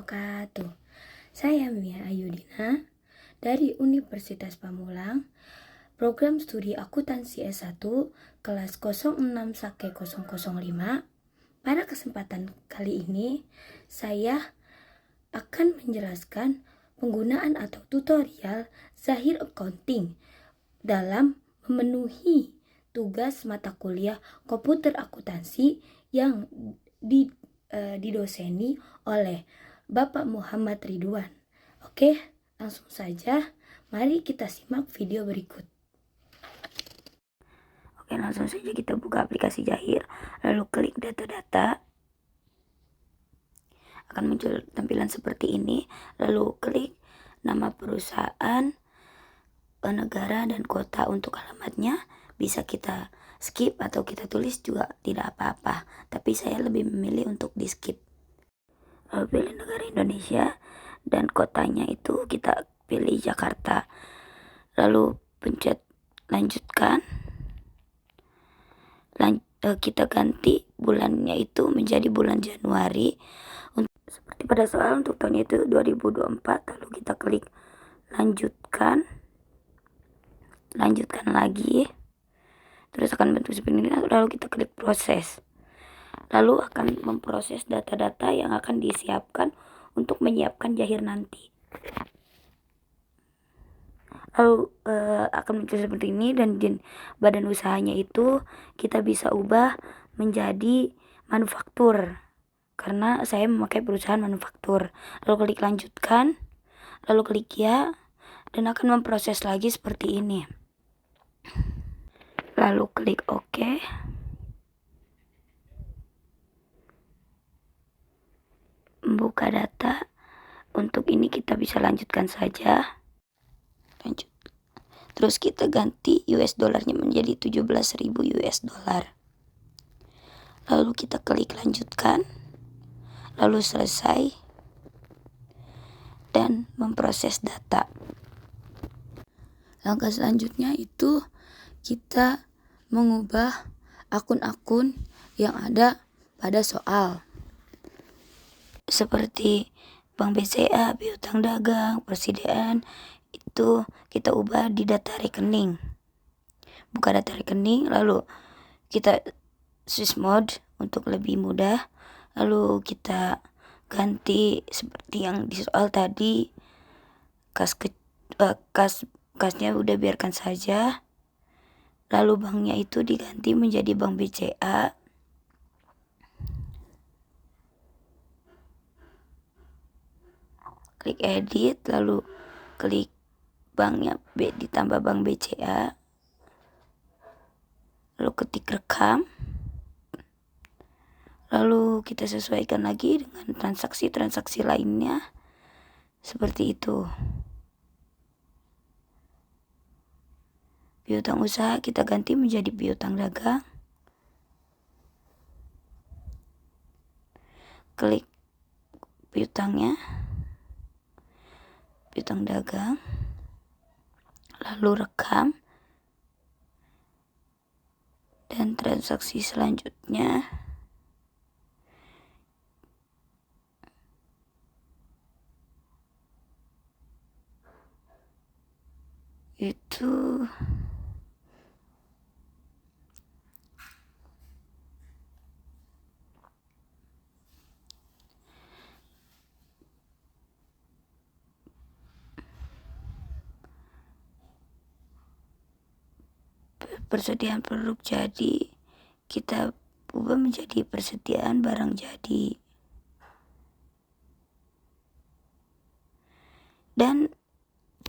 wabarakatuh. Saya Mia Ayudina dari Universitas Pamulang, program studi akuntansi S1 kelas 06-005. Pada kesempatan kali ini, saya akan menjelaskan penggunaan atau tutorial Zahir Accounting dalam memenuhi tugas mata kuliah komputer akuntansi yang didoseni oleh Bapak Muhammad Ridwan. Oke, langsung saja. Mari kita simak video berikut. Oke, langsung saja kita buka aplikasi Zahir, lalu klik data-data. Akan muncul tampilan seperti ini, lalu klik nama perusahaan, negara, dan kota. Untuk alamatnya bisa kita skip atau kita tulis juga tidak apa-apa, tapi saya lebih memilih untuk di skip. Lalu pilih negara Indonesia dan kotanya itu kita pilih Jakarta, lalu pencet lanjutkan. Kita ganti bulannya itu menjadi bulan Januari. Seperti pada soal untuk tahun itu 2024, lalu kita klik lanjutkan lagi, terus akan bentuk seperti ini, lalu kita klik proses, lalu akan memproses data-data yang akan disiapkan untuk menyiapkan Zahir nanti. Lalu akan muncul seperti ini, dan badan usahanya itu kita bisa ubah menjadi manufaktur karena saya memakai perusahaan manufaktur. Lalu klik lanjutkan, lalu klik ya, dan akan memproses lagi seperti ini. Lalu klik OK. Membuka data. Untuk ini kita bisa lanjutkan saja. Lanjut. Terus kita ganti US dollarnya menjadi 17.000 US dollar. Lalu kita klik lanjutkan. Lalu selesai. Dan memproses data. Langkah selanjutnya itu kita mengubah akun-akun yang ada pada soal. Seperti Bank BCA, piutang dagang, persediaan, itu kita ubah di data rekening. Buka data rekening, lalu kita switch mode untuk lebih mudah. Lalu kita ganti seperti yang di soal tadi, kasnya udah biarkan saja. Lalu banknya itu diganti menjadi Bank BCA. Klik edit, lalu klik banknya ditambah Bank BCA. Lalu ketik rekam. Lalu kita sesuaikan lagi dengan transaksi-transaksi lainnya. Seperti itu. Piutang usaha kita ganti menjadi piutang dagang. Klik piutangnya, piutang dagang, lalu rekam, dan transaksi selanjutnya itu persediaan produk jadi, kita ubah menjadi persediaan barang jadi. Dan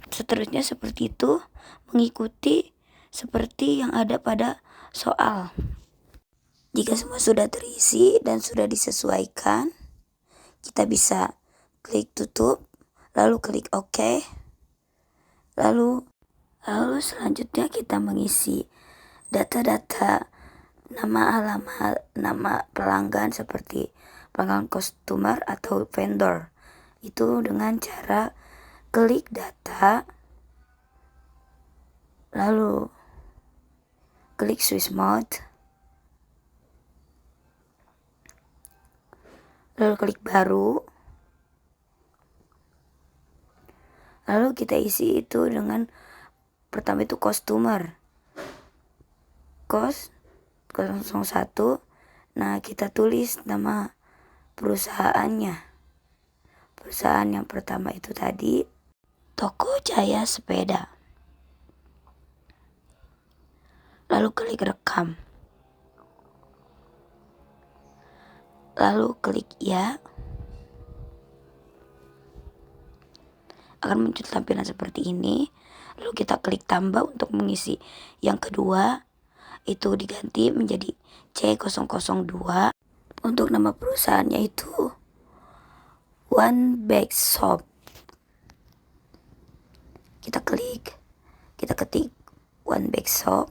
seterusnya seperti itu, mengikuti seperti yang ada pada soal. Jika semua sudah terisi dan sudah disesuaikan, kita bisa klik tutup, lalu klik OK. Lalu selanjutnya kita mengisi data-data nama alamat, nama pelanggan seperti pelanggan customer atau vendor. Itu dengan cara klik data, lalu klik switch mode, lalu klik baru, Lalu kita isi itu dengan pertama itu customer, kos 001. Nah, kita tulis nama perusahaannya. Perusahaan yang pertama itu tadi Toko Jaya Sepeda. Lalu klik rekam. Lalu klik ya. Akan muncul tampilan seperti ini. Lalu kita klik tambah untuk mengisi yang kedua. Itu diganti menjadi C002. Untuk nama perusahaannya itu One Bag Shop. Kita ketik One Bag Shop.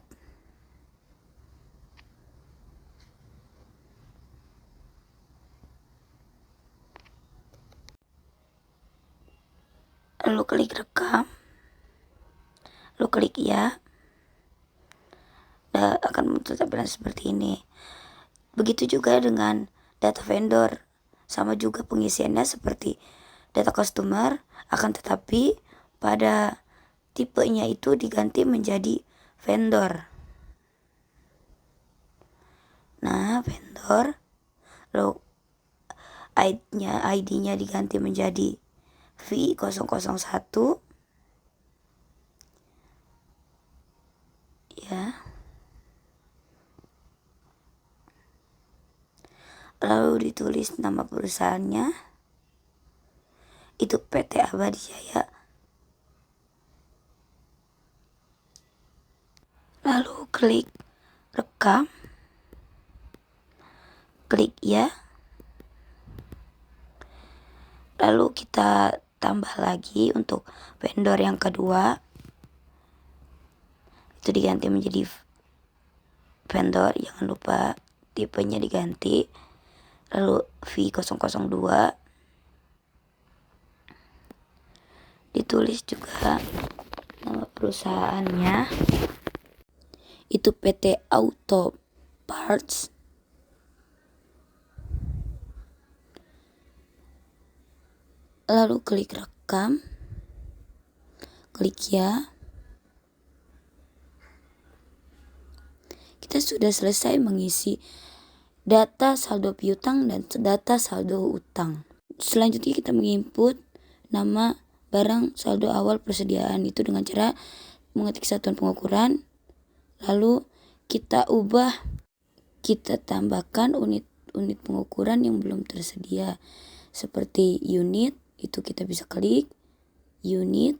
Lalu klik rekam. Lalu klik ya. Dan akan muncul tampilan seperti ini. Begitu juga dengan data vendor. Sama juga pengisiannya seperti data customer, akan tetapi pada tipenya itu diganti menjadi vendor. Nah, vendor. Lalu ID-nya diganti menjadi V001. Ya. Lalu ditulis nama perusahaannya. Itu PT Abadi Jaya. Lalu klik rekam. Klik ya. Lalu kita tambah lagi untuk vendor yang kedua. Itu diganti menjadi vendor. Jangan lupa tipenya diganti. Lalu V002. Ditulis juga nama perusahaannya. Itu PT Auto Parts. Lalu klik rekam. Klik ya. Kita sudah selesai mengisi data saldo piutang dan data saldo utang. Selanjutnya kita menginput nama barang saldo awal persediaan itu dengan cara mengetik satuan pengukuran. Lalu kita ubah, kita tambahkan unit pengukuran yang belum tersedia. Seperti unit, itu kita bisa klik unit.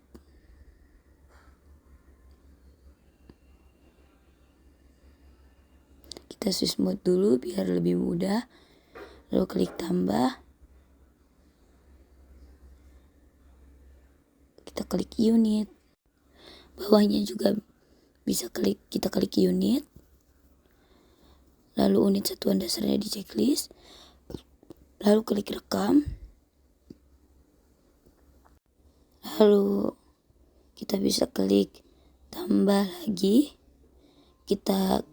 Kita switch mode dulu biar lebih mudah. Lalu klik tambah. Kita klik unit. Bawahnya juga bisa kita klik unit. Lalu unit satuan dasarnya di checklist. Lalu klik rekam. Lalu kita bisa klik tambah lagi. Kita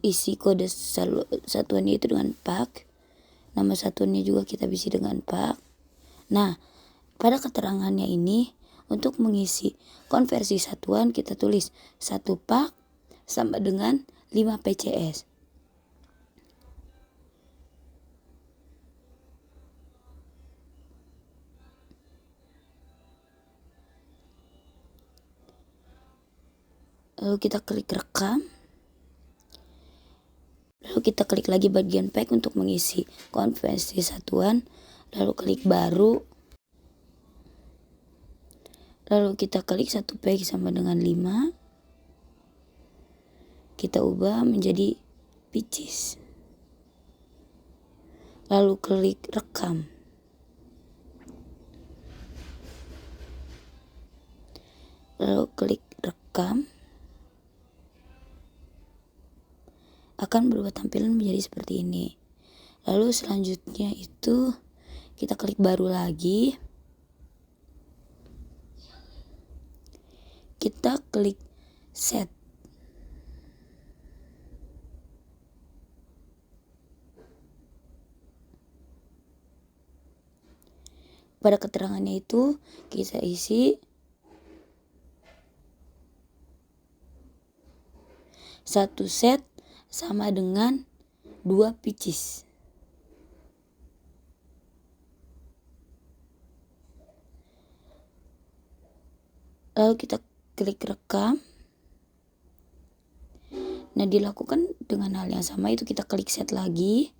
isi kode satuannya itu dengan pak. Nama satuannya juga kita isi dengan pak. Nah, pada keterangannya ini untuk mengisi konversi satuan kita tulis 1 pak sama dengan 5 PCS. Lalu kita klik rekam. Lalu kita klik lagi bagian pack untuk mengisi konversi satuan. Lalu klik baru. Lalu kita klik 1 pack sama dengan 5. Kita ubah menjadi pieces. Lalu klik rekam. Lalu klik rekam. Akan berubah tampilan menjadi seperti ini. Lalu selanjutnya itu kita klik baru lagi. Kita klik set. Pada keterangannya itu kita isi 1 set sama dengan 2 pieces. Lalu kita klik rekam. Nah, dilakukan dengan hal yang sama, itu kita klik set lagi.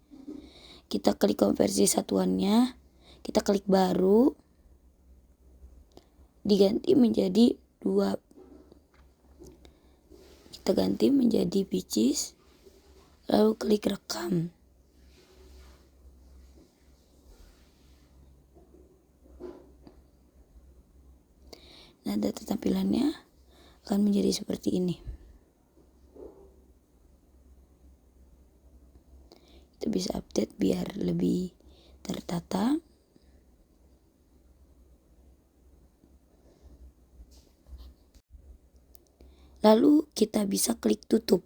Kita klik konversi satuannya. Kita klik baru. Diganti menjadi 2. Kita ganti menjadi pieces. Lalu klik rekam. Nah, data tampilannya akan menjadi seperti ini. Kita bisa update biar lebih tertata. Lalu kita bisa klik tutup.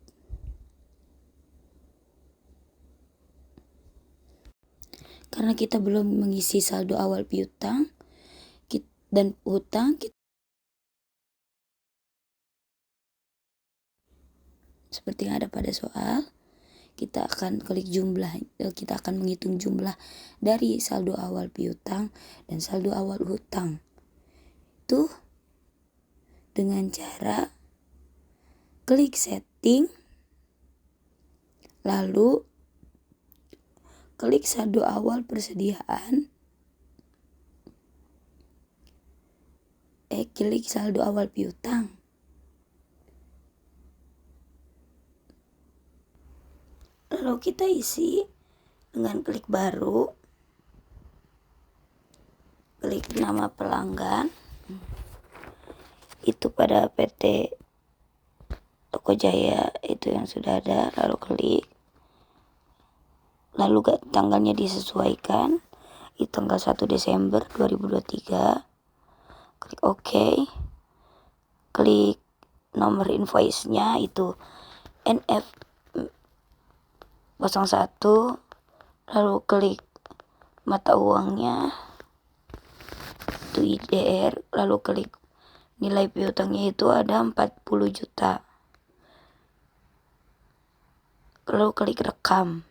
Karena kita belum mengisi saldo awal piutang dan hutang, seperti yang ada pada soal, kita akan klik jumlah, kita akan menghitung jumlah dari saldo awal piutang dan saldo awal hutang. Itu dengan cara klik setting, lalu klik saldo awal persediaan, klik saldo awal piutang. Lalu kita isi dengan klik baru, klik nama pelanggan, itu pada PT Toko Jaya itu yang sudah ada, lalu klik, lalu tanggalnya disesuaikan, itu tanggal 1 Desember 2023, klik OK, klik nomor invoice-nya itu NF 01, lalu klik mata uangnya itu IDR, lalu klik nilai piutangnya itu ada 40 juta, lalu klik rekam.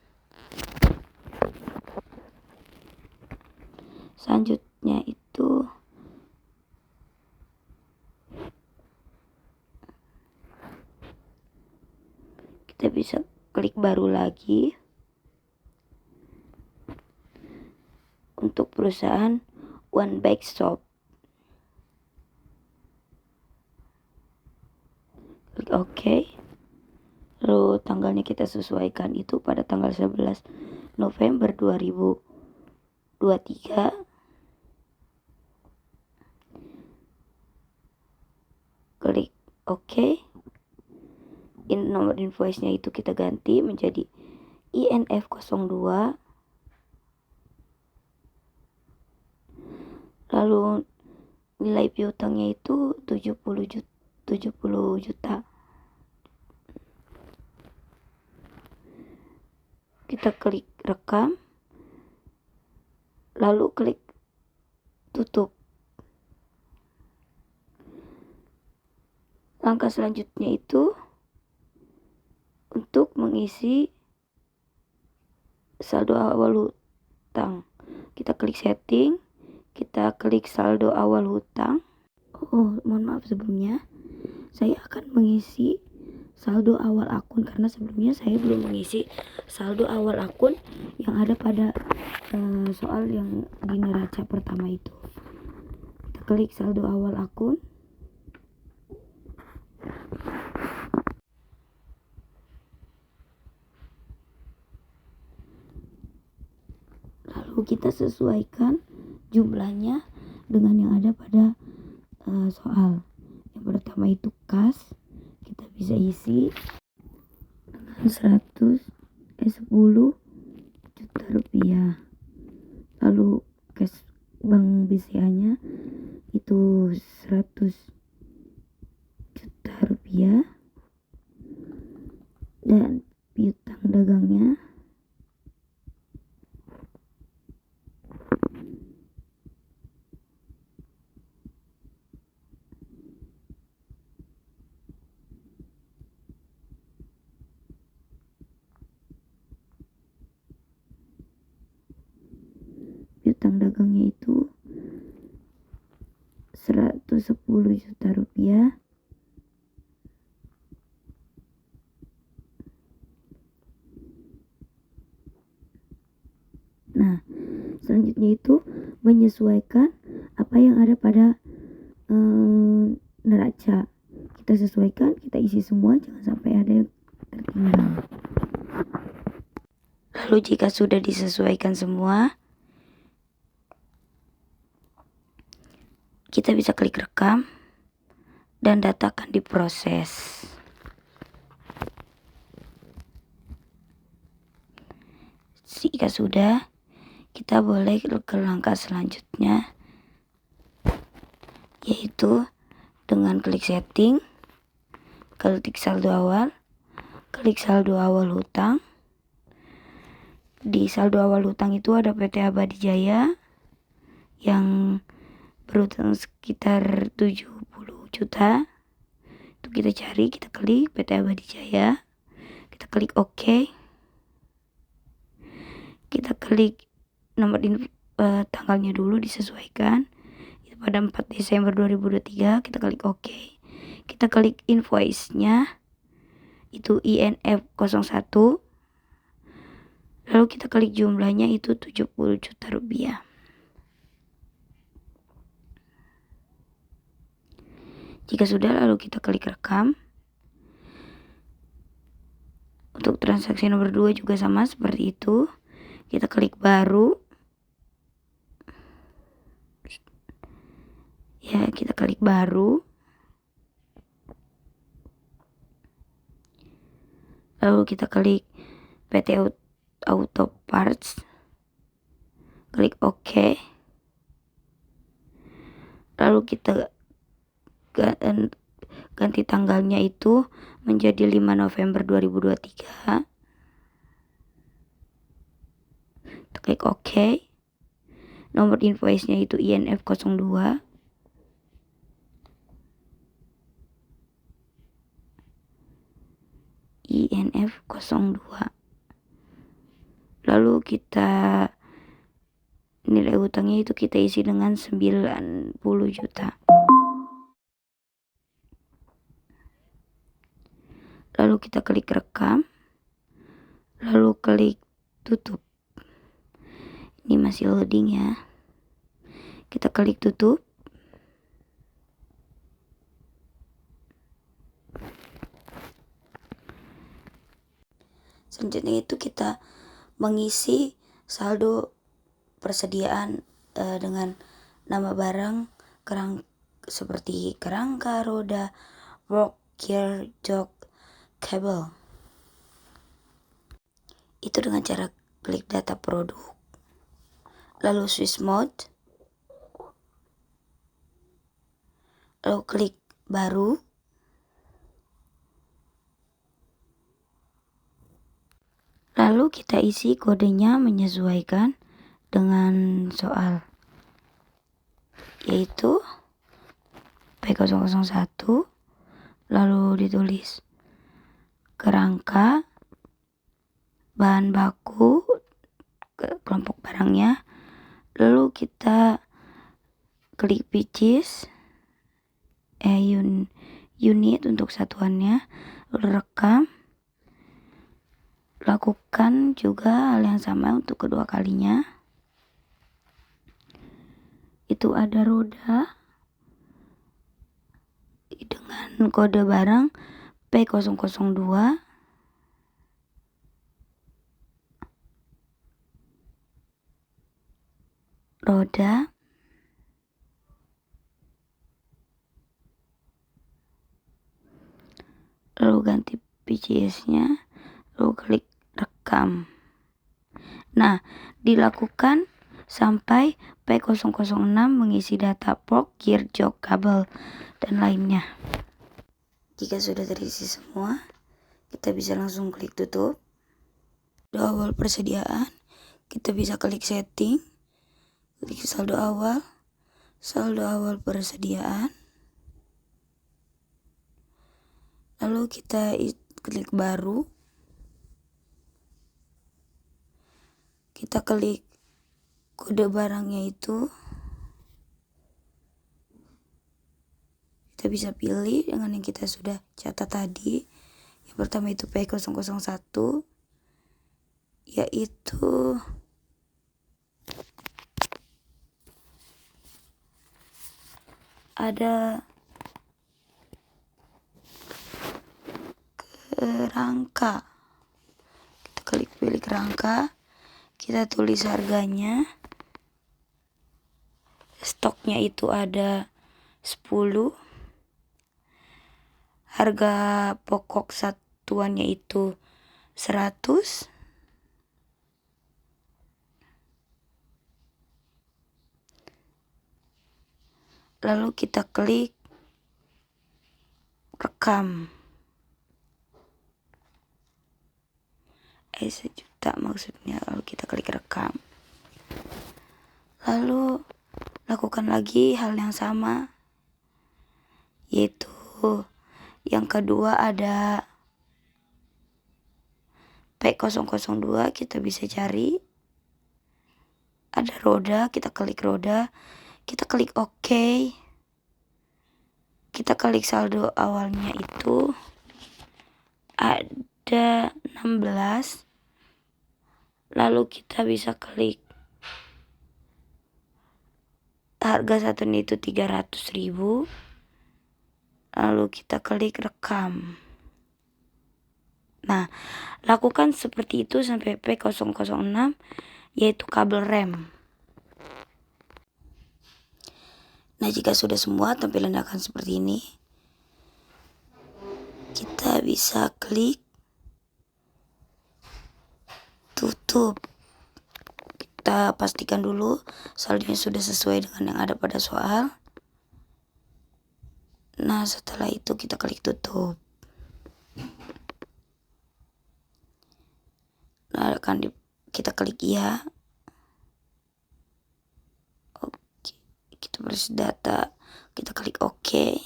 Selanjutnya itu kita bisa klik baru lagi untuk perusahaan One Bike Shop. Klik OK. Lalu tanggalnya kita sesuaikan itu pada tanggal 11 November 2023. Klik OK. Nomor invoice-nya itu kita ganti menjadi INF 02. Lalu nilai piutangnya itu 70 juta. Kita klik rekam, lalu klik tutup. Langkah selanjutnya itu untuk mengisi saldo awal hutang. Kita klik setting, kita klik saldo awal hutang. Mohon maaf sebelumnya, saya akan mengisi saldo awal akun karena sebelumnya saya belum mengisi saldo awal akun yang ada pada soal yang di neraca pertama itu. Kita klik saldo awal akun. Lalu kita sesuaikan jumlahnya dengan yang ada pada soal. Yang pertama itu kas, kita bisa isi dengan 10 juta rupiah. Lalu cash bank BCA-nya itu 100 juta rupiah. Dan piutang dagangnya utang dagangnya itu 110 juta rupiah. Nah, selanjutnya itu menyesuaikan apa yang ada pada neraca. Kita sesuaikan, kita isi semua, jangan sampai ada yang tertinggal. Lalu jika sudah disesuaikan semua, kita bisa klik rekam dan data akan diproses. Jika sudah, kita boleh ke langkah selanjutnya, yaitu dengan klik setting, klik saldo awal hutang. Di saldo awal hutang itu ada PT Abadi Jaya yang berutang sekitar 70 juta. Itu kita cari, kita klik PT Abadi Jaya, kita klik OK, kita klik nomor tanggalnya dulu disesuaikan, itu pada 4 Desember 2023, kita klik OK, kita klik invoice-nya, itu INF 01, lalu kita klik jumlahnya itu 70 juta rupiah. Jika sudah, lalu kita klik rekam. Untuk transaksi nomor 2 juga sama seperti itu. Kita klik baru. Ya, kita klik baru. Lalu kita klik PT Auto Parts. Klik OK. Lalu kita ganti tanggalnya itu menjadi 5 November 2023. Kita klik OK. Nomor invoice-nya itu INF 02. INF 02. Lalu kita nilai utangnya itu kita isi dengan 90 juta. Lalu kita klik rekam, lalu klik tutup. Ini masih loading ya. Kita klik tutup. Selanjutnya itu kita mengisi saldo persediaan dengan nama barang seperti kerangka, roda, fork, gear, jok, kabel. Itu dengan cara klik data produk, lalu switch mode, lalu klik baru, lalu kita isi kodenya menyesuaikan dengan soal, yaitu P001, lalu ditulis kerangka, bahan baku, kelompok barangnya, lalu kita klik pieces, unit untuk satuannya, lalu rekam, lakukan juga hal yang sama untuk kedua kalinya. Itu ada roda dengan kode barang P002, roda, lalu ganti PCS-nya, lalu klik rekam. Nah, dilakukan sampai P006 mengisi data fork, gear, jok, kabel, dan lainnya. Jika sudah terisi semua, kita bisa langsung klik tutup. Di awal persediaan, kita bisa klik setting, klik saldo awal persediaan, lalu kita klik baru, kita klik kode barangnya itu kita bisa pilih dengan yang kita sudah catat tadi. Yang pertama itu P001, yaitu ada kerangka. Kita klik pilih kerangka, kita tulis harganya. Stoknya itu ada 10. Harga pokok satuannya itu 100. Lalu kita klik rekam. 1 juta maksudnya. Lalu kita klik rekam. Lalu lakukan lagi hal yang sama, yaitu yang kedua ada P002. Kita bisa cari, ada roda, kita klik roda, kita klik OK, kita klik saldo awalnya itu ada 16. Lalu kita bisa klik harga satunya itu 300.000. Lalu kita klik rekam. Nah, lakukan seperti itu sampai P006, yaitu kabel rem. Nah, jika sudah semua tampilan akan seperti ini. Kita bisa klik tutup. Kita pastikan dulu saldonya sudah sesuai dengan yang ada pada soal. Nah, setelah itu kita klik tutup. Nah, kita klik iya. Oke, kita proses data, kita klik OK.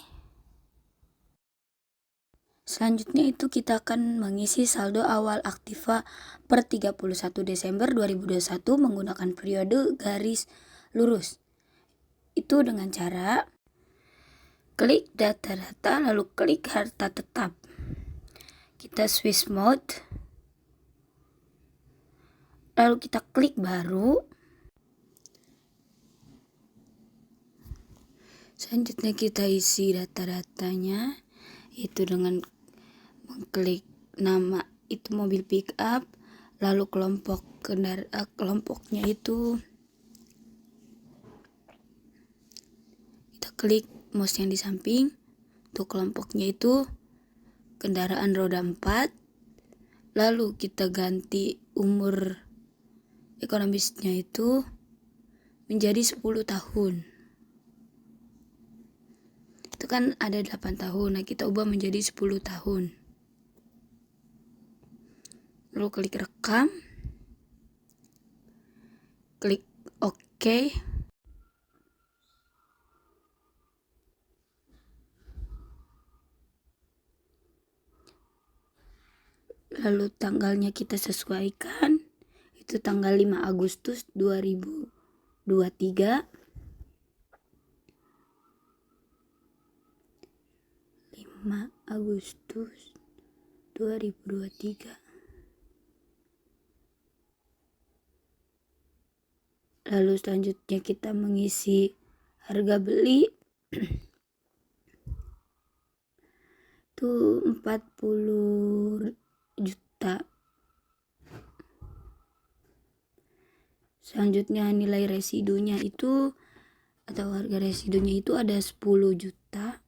Selanjutnya itu kita akan mengisi saldo awal Aktiva per 31 Desember 2021 menggunakan periode garis lurus. Itu dengan cara klik data-data, lalu klik harta tetap. Kita switch mode. Lalu kita klik baru. Selanjutnya kita isi data-datanya, itu dengan mengklik nama itu mobil pick up, lalu kelompoknya itu kita klik mouse yang di samping. Untuk kelompoknya itu kendaraan roda 4. Lalu kita ganti umur ekonomisnya itu menjadi 10 tahun. Itu kan ada 8 tahun. Nah, kita ubah menjadi 10 tahun. Lalu klik rekam. Klik OK. Lalu tanggalnya kita sesuaikan. Itu tanggal 5 Agustus 2023. 5 Agustus 2023. Lalu selanjutnya kita mengisi harga beli. Itu 40 juta. Selanjutnya nilai residunya itu atau harga residunya itu ada 10 juta.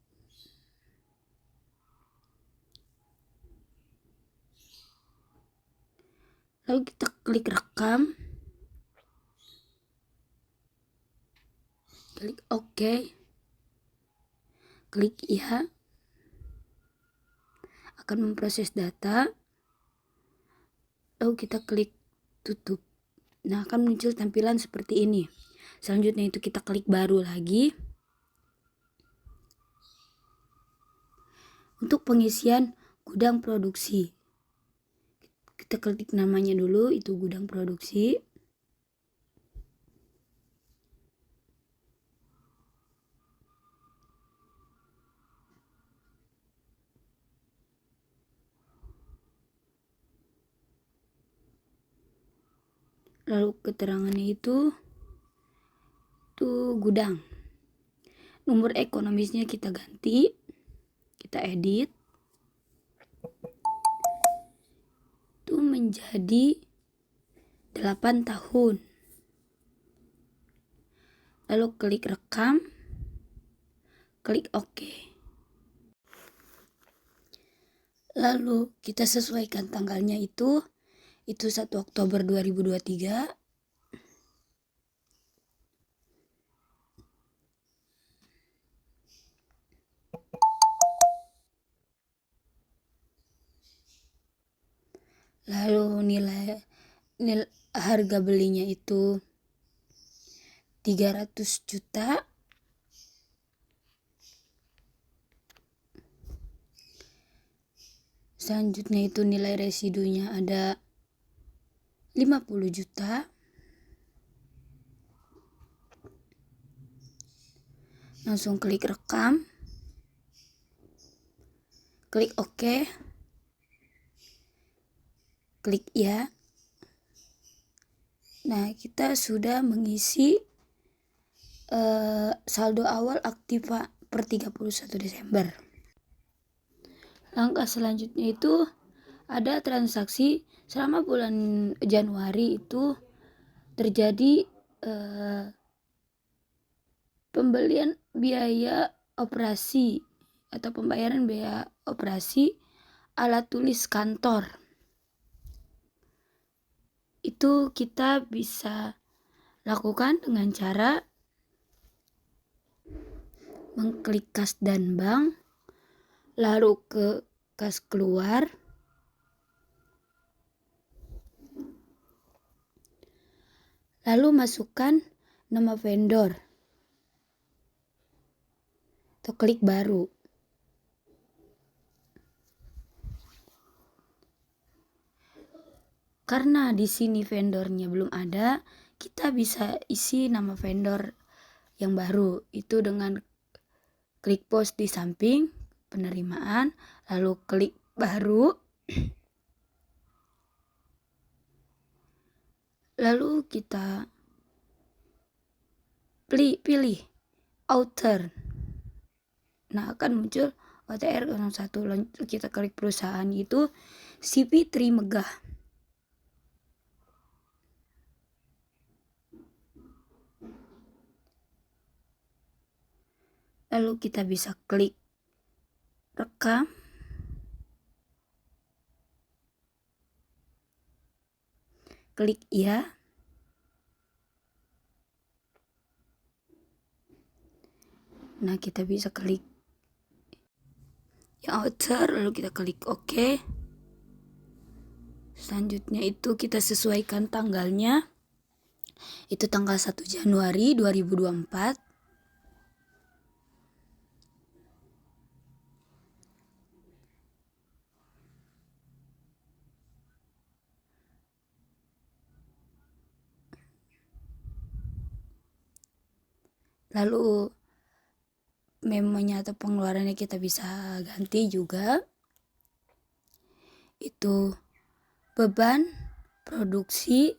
Lalu kita klik rekam. Klik OK. Klik iya. Akan memproses data. Lalu kita klik tutup. Nah, akan muncul tampilan seperti ini. Selanjutnya itu kita klik baru lagi. Untuk pengisian gudang produksi, kita klik namanya dulu, itu gudang produksi. Lalu keterangannya itu gudang. Nomor ekonomisnya kita ganti, kita edit itu menjadi 8 tahun. Lalu klik rekam, klik OK. Lalu kita sesuaikan tanggalnya itu 1 Oktober 2023. Lalu nilai harga belinya itu 300 juta. Selanjutnya itu nilai residunya ada 50 juta. Langsung klik rekam, klik OK, klik ya. Nah, kita sudah mengisi saldo awal aktiva per 31 Desember. Langkah selanjutnya itu ada transaksi selama bulan Januari itu terjadi pembelian biaya operasi atau pembayaran biaya operasi alat tulis kantor. Itu kita bisa lakukan dengan cara mengklik kas dan bank, lalu ke kas keluar, lalu masukkan nama vendor atau klik baru. Karena di sini vendornya belum ada, kita bisa isi nama vendor yang baru itu dengan klik pos di samping penerimaan, lalu klik baru, lalu kita pilih author. Nah, akan muncul OTR 01. Lalu kita klik perusahaan itu CV Trimegah. Lalu kita bisa klik rekam, klik ya. Nah, kita bisa klik yang author, lalu kita klik OK. Selanjutnya itu kita sesuaikan tanggalnya. Itu tanggal 1 Januari 2024. Lalu memonya atau pengeluarannya kita bisa ganti juga. Itu beban produksi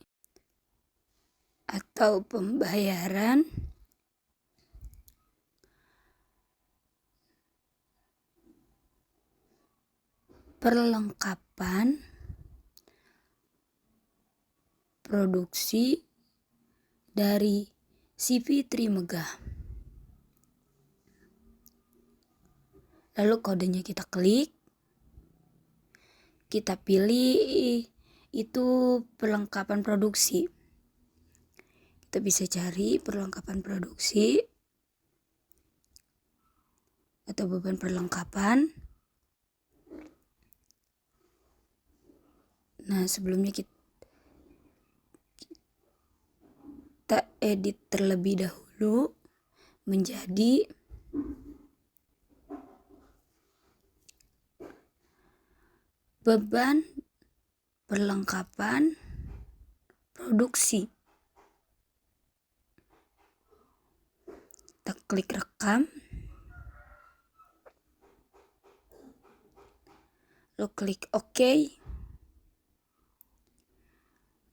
atau pembayaran perlengkapan produksi dari CV Trimegah. Lalu kodenya kita klik, kita pilih itu perlengkapan produksi. Kita bisa cari perlengkapan produksi atau beban perlengkapan. Nah, sebelumnya kita edit terlebih dahulu menjadi beban perlengkapan produksi. Kita klik rekam, lalu klik OK,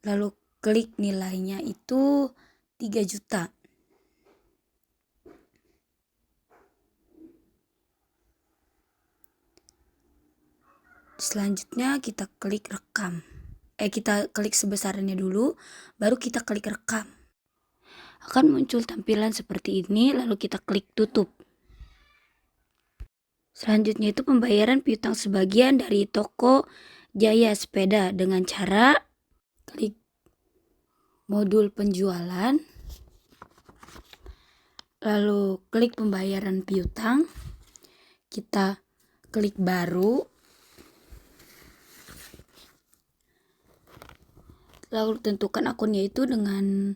lalu klik nilainya itu 3 juta. Selanjutnya kita klik rekam. Kita klik sebesarannya dulu, baru kita klik rekam. Akan muncul tampilan seperti ini, lalu kita klik tutup. Selanjutnya itu pembayaran piutang sebagian dari toko Jaya Sepeda dengan cara klik modul penjualan, lalu klik pembayaran piutang, kita klik baru, lalu tentukan akunnya itu dengan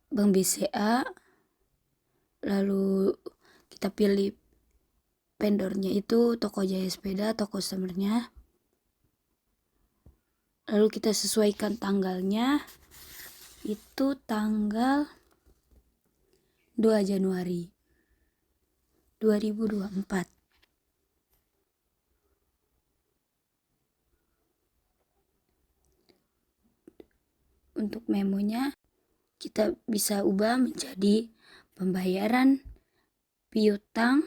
Bank BCA, lalu kita pilih vendornya itu toko Jaya Sepeda atau customernya, lalu kita sesuaikan tanggalnya itu tanggal 2 Januari 2024. Untuk memonya kita bisa ubah menjadi pembayaran piutang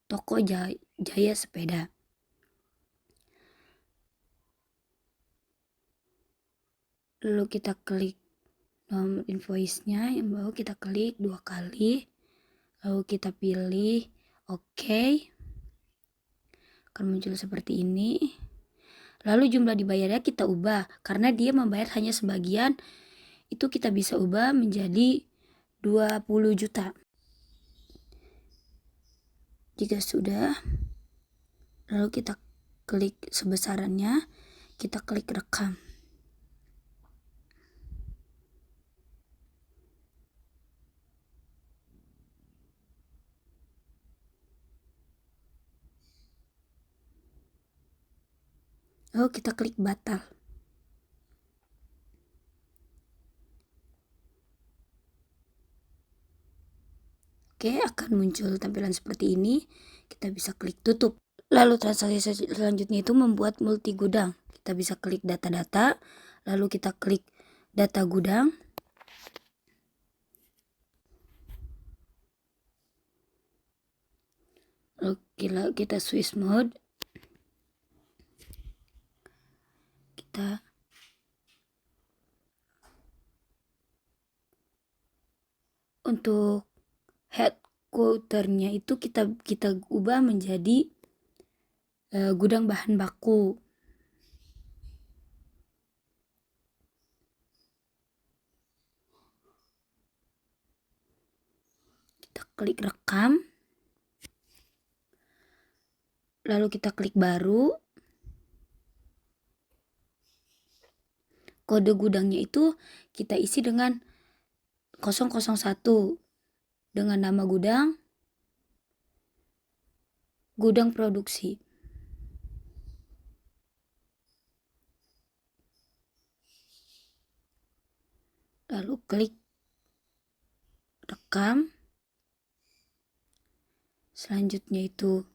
toko Jaya Sepeda. Lalu kita klik nomor invoice-nya, yang bawah kita klik 2 kali, lalu kita pilih OK. Akan muncul seperti ini. Lalu jumlah dibayarnya kita ubah, karena dia membayar hanya sebagian, itu kita bisa ubah menjadi 20 juta. Jika sudah, lalu kita klik sebesarannya, kita klik rekam. Lalu kita klik batal. Oke, akan muncul tampilan seperti ini. Kita bisa klik tutup. Lalu transaksi selanjutnya itu membuat multi gudang. Kita bisa klik data-data, lalu kita klik data gudang. Lalu kita switch mode. Kita untuk headquarternya itu kita ubah menjadi gudang bahan baku. Kita klik rekam, lalu kita klik baru. Kode gudangnya itu kita isi dengan 001 dengan nama gudang produksi. Lalu klik rekam. Selanjutnya itu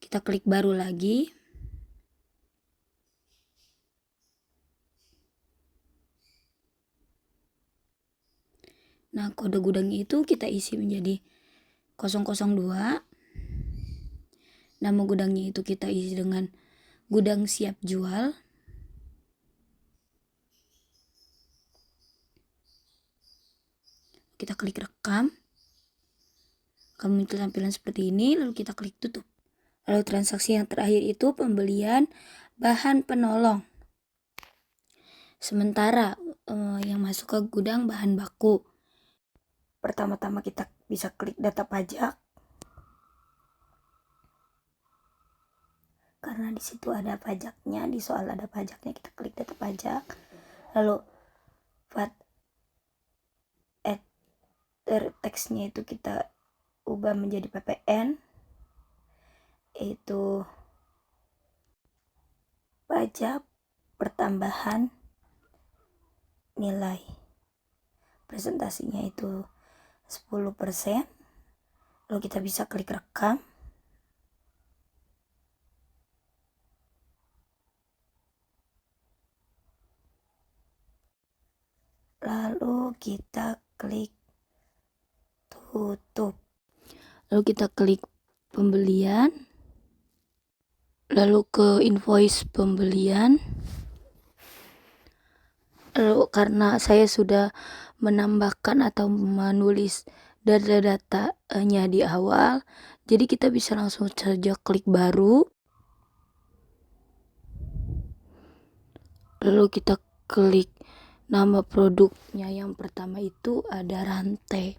kita klik baru lagi. Nah, kode gudangnya itu kita isi menjadi 002. Nama gudangnya itu kita isi dengan gudang siap jual. Kita klik rekam. Akan muncul tampilan seperti ini, lalu kita klik tutup. Lalu transaksi yang terakhir itu pembelian bahan penolong. Sementara yang masuk ke gudang bahan baku. Pertama-tama kita bisa klik data pajak. Karena di situ ada pajaknya, di soal ada pajaknya, kita klik data pajak. Lalu VAT teksnya itu kita ubah menjadi PPN, yaitu pajak pertambahan nilai. Presentasinya itu 10%. Lalu kita bisa klik rekam. lalu kita klik tutup, lalu kita klik pembelian, lalu ke invoice pembelian. Lalu karena saya sudah menambahkan atau menulis data-datanya di awal, jadi kita bisa langsung saja klik baru. Lalu kita klik nama produknya, yang pertama itu ada rantai.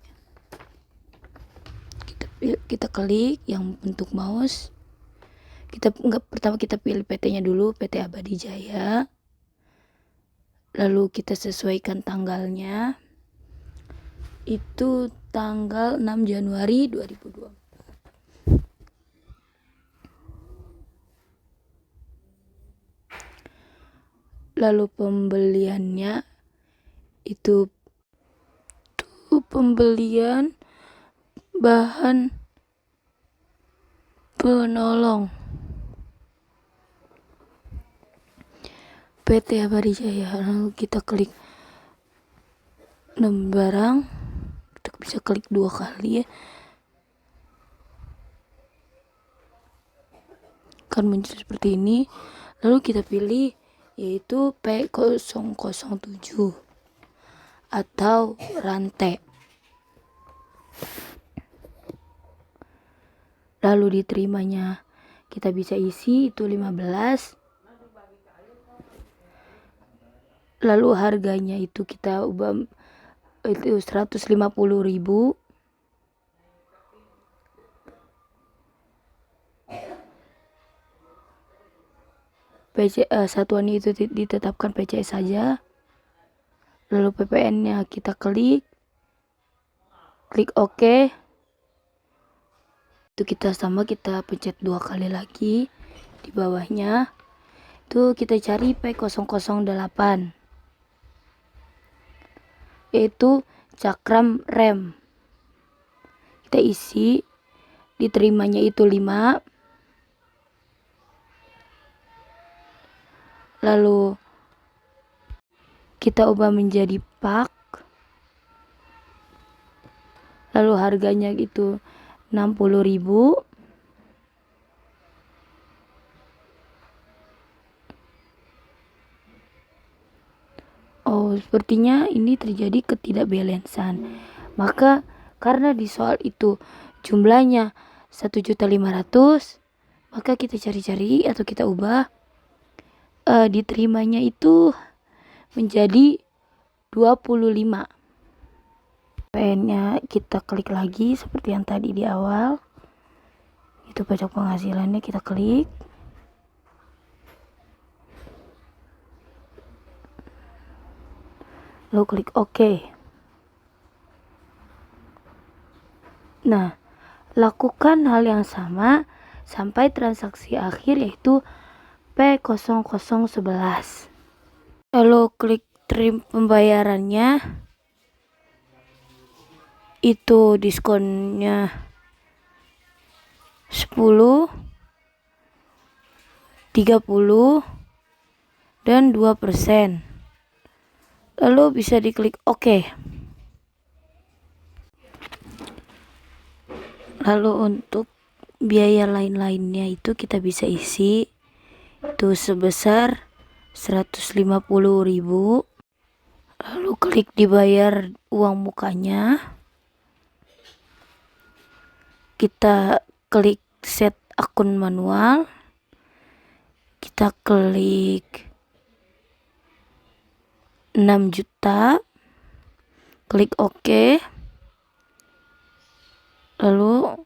Kita klik yang bentuk mouse. Pertama kita pilih PT-nya dulu, PT Abadi Jaya. Lalu kita sesuaikan tanggalnya. Itu tanggal 6 Januari 2024. Lalu pembeliannya itu pembelian bahan penolong PT Abadi Jaya. Lalu kita klik 6 barang, kita bisa klik 2 kali ya, akan muncul seperti ini. Lalu kita pilih yaitu P007 atau rantai. Lalu diterimanya kita bisa isi itu 15. Lalu harganya itu kita ubah itu 150.000. Satuannya itu ditetapkan PCS saja. Lalu PPN-nya kita klik OK. Itu kita pencet 2 kali lagi di bawahnya. Itu kita cari P008, yaitu cakram rem. Kita isi, diterimanya itu 5. Lalu kita ubah menjadi pak. Lalu harganya itu 60.000. Oh, sepertinya ini terjadi ketidakbalansan. Maka karena di soal itu jumlahnya 1.500.000, maka kita cari-cari atau kita ubah diterimanya itu menjadi 25. PN-nya kita klik lagi seperti yang tadi di awal. Itu pajak penghasilannya kita klik. Lalu klik OK. Nah, lakukan hal yang sama sampai transaksi akhir, yaitu P0011. Lalu klik terima pembayarannya. Itu diskonnya 10, 30, dan 2%. Lalu bisa diklik OK. Lalu untuk biaya lain-lainnya itu kita bisa isi itu sebesar 150.000. Lalu klik dibayar uang mukanya. Kita klik set akun manual. Kita klik 6 juta. Klik OK. Lalu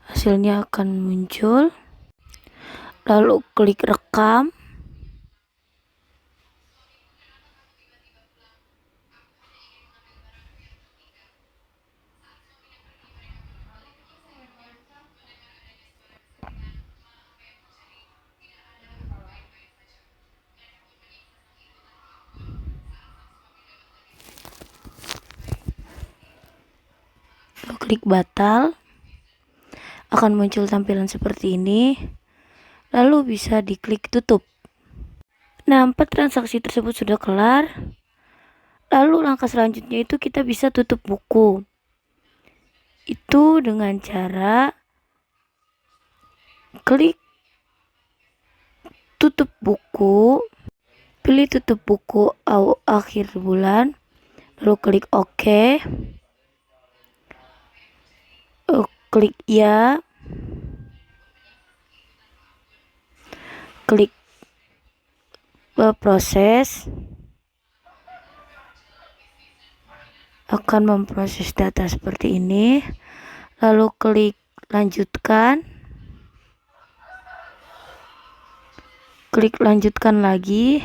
hasilnya akan muncul. Lalu klik rekam. Lalu klik batal. Akan muncul tampilan seperti ini. Lalu bisa diklik tutup. Nah, 4 transaksi tersebut sudah kelar. Lalu langkah selanjutnya itu kita bisa tutup buku. Itu dengan cara klik tutup buku, pilih tutup buku akhir bulan, lalu klik OK, klik ya, klik proses, akan memproses data seperti ini, lalu klik lanjutkan, klik lanjutkan lagi,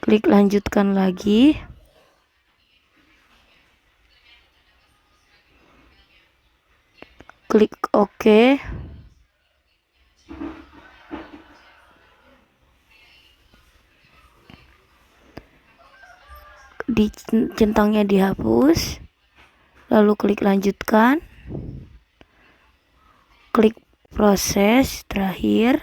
klik lanjutkan lagi, klik OK, di centangnya dihapus, lalu klik lanjutkan, klik proses terakhir,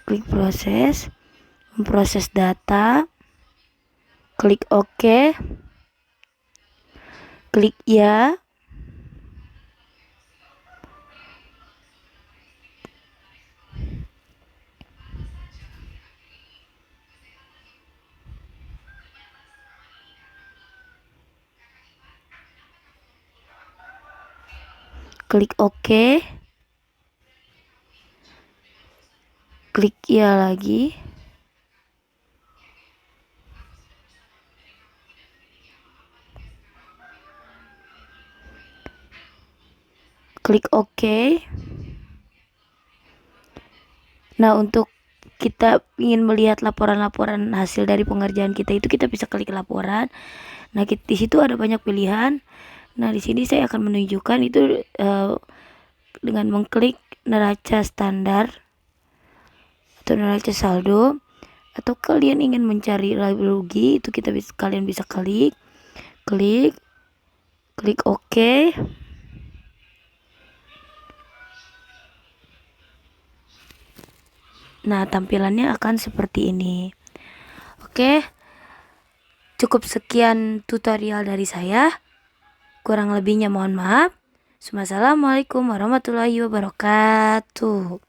klik proses, memproses data, klik OK, klik ya, klik OK, klik ya lagi, klik OK. Nah, untuk kita ingin melihat laporan-laporan hasil dari pengerjaan kita itu kita bisa klik laporan. Nah, di situ ada banyak pilihan. Nah, di sini saya akan menunjukkan itu dengan mengklik neraca standar atau neraca saldo, atau kalian ingin mencari laba rugi itu kalian bisa klik OK. Nah, tampilannya akan seperti ini. Oke, cukup sekian tutorial dari saya. Kurang lebihnya mohon maaf. Wassalamualaikum warahmatullahi wabarakatuh.